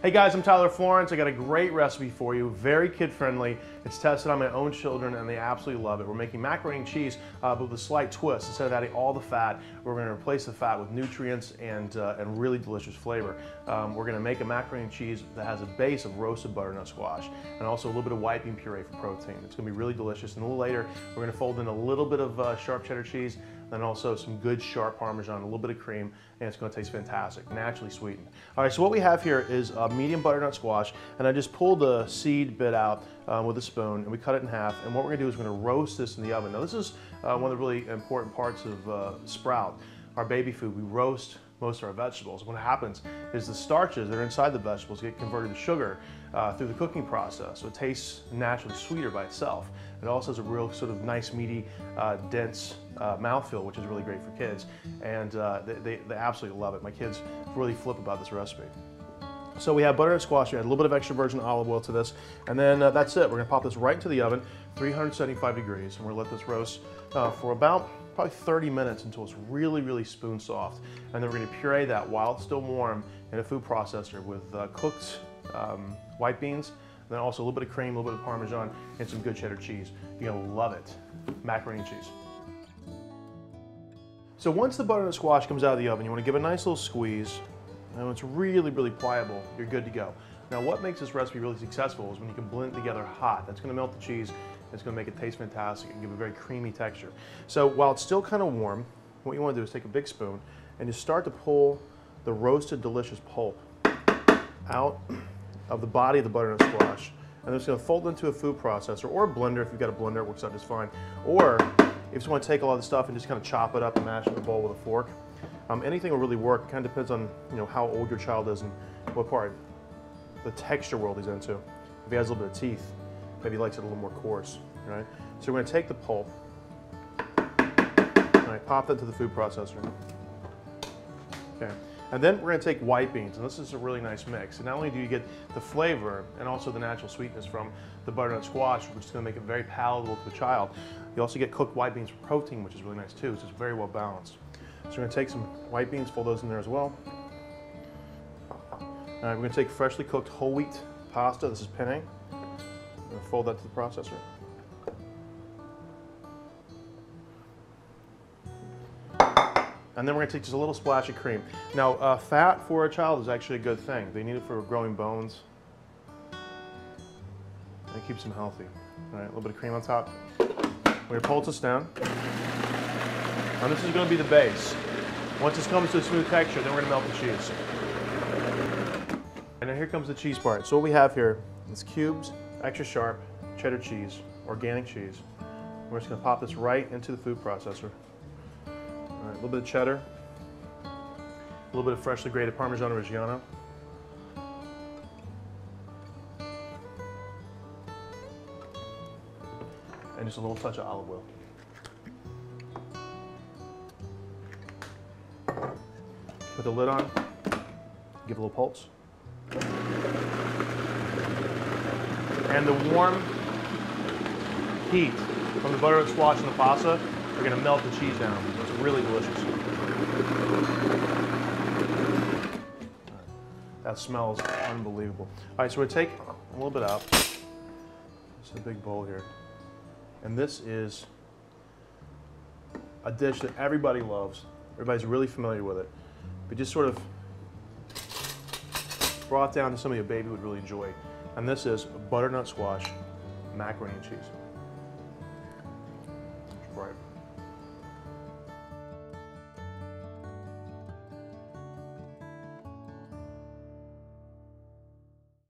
Hey guys, I'm Tyler Florence. I got a great recipe for you, very kid-friendly. It's tested on my own children and they absolutely love it. We're making macaroni and cheese, but with a slight twist. Instead of adding all the fat, we're going to replace the fat with nutrients and really delicious flavor. We're going to make a macaroni and cheese that has a base of roasted butternut squash and also a little bit of white bean puree for protein. It's going to be really delicious. And a little later, we're going to fold in a little bit of sharp cheddar cheese, then also some good sharp Parmesan, a little bit of cream, and it's going to taste fantastic, naturally sweetened. All right, so what we have here is a medium butternut squash, and I just pulled the seed bit out with a spoon, and we cut it in half. And what we're going to do is we're going to roast this in the oven. Now, this is one of the really important parts of Sprout, our baby food. We roast most of our vegetables. What happens is the starches that are inside the vegetables get converted to sugar through the cooking process, so it tastes naturally sweeter by itself. It also has a real sort of nice, meaty, dense mouthfeel, which is really great for kids, and they absolutely love it. My kids really flip about this recipe. So we have butternut squash, we add a little bit of extra virgin olive oil to this, and then that's it. We're going to pop this right into the oven, 375 degrees, and we're going to let this roast for about probably 30 minutes until it's really, really spoon soft. And then we're going to puree that while it's still warm in a food processor with cooked white beans, and then also a little bit of cream, a little bit of Parmesan, and some good cheddar cheese. You're going to love it. Macaroni and cheese. So once the butternut squash comes out of the oven, you want to give it a nice little squeeze. And when it's really, really pliable, you're good to go. Now, what makes this recipe really successful is when you can blend it together hot. That's going to melt the cheese. It's going to make it taste fantastic and give a very creamy texture. So while it's still kind of warm, what you want to do is take a big spoon and just start to pull the roasted, delicious pulp out of the body of the butternut squash. And it's going to fold into a food processor or a blender. If you've got a blender, it works out just fine. Or if you just want to take a lot of the stuff and just kind of chop it up and mash it in a bowl with a fork. Anything will really work. It kind of depends on how old your child is and what part, the texture world he's into. If he has a little bit of teeth, maybe he likes it a little more coarse, right? So we're going to take the pulp and I pop that into the food processor. Okay. And then we're going to take white beans, and this is a really nice mix. And not only do you get the flavor and also the natural sweetness from the butternut squash, which is going to make it very palatable to the child, you also get cooked white beans for protein, which is really nice too, so it's very well balanced. So we're going to take some white beans, fold those in there as well. All right, we're going to take freshly cooked whole wheat pasta. This is penne. I'm going to fold that to the processor. And then we're going to take just a little splash of cream. Now, fat for a child is actually a good thing. They need it for growing bones. And it keeps them healthy. All right, a little bit of cream on top. We're going to pulse this down. And this is going to be the base. Once this comes to a smooth texture, then we're going to melt the cheese. And then here comes the cheese part. So what we have here is cubes, extra sharp, cheddar cheese, organic cheese. We're just going to pop this right into the food processor. All right, a little bit of cheddar, a little bit of freshly grated Parmesan Reggiano. And just a little touch of olive oil. Put the lid on, give a little pulse. And the warm heat from the butternut squash and the pasta are going to melt the cheese down. It's really delicious. That smells unbelievable. All right, so we're going to take a little bit out. This is a big bowl here. And this is a dish that everybody loves. Everybody's really familiar with it. But just sort of brought down to something a baby would really enjoy. And this is butternut squash macaroni and cheese.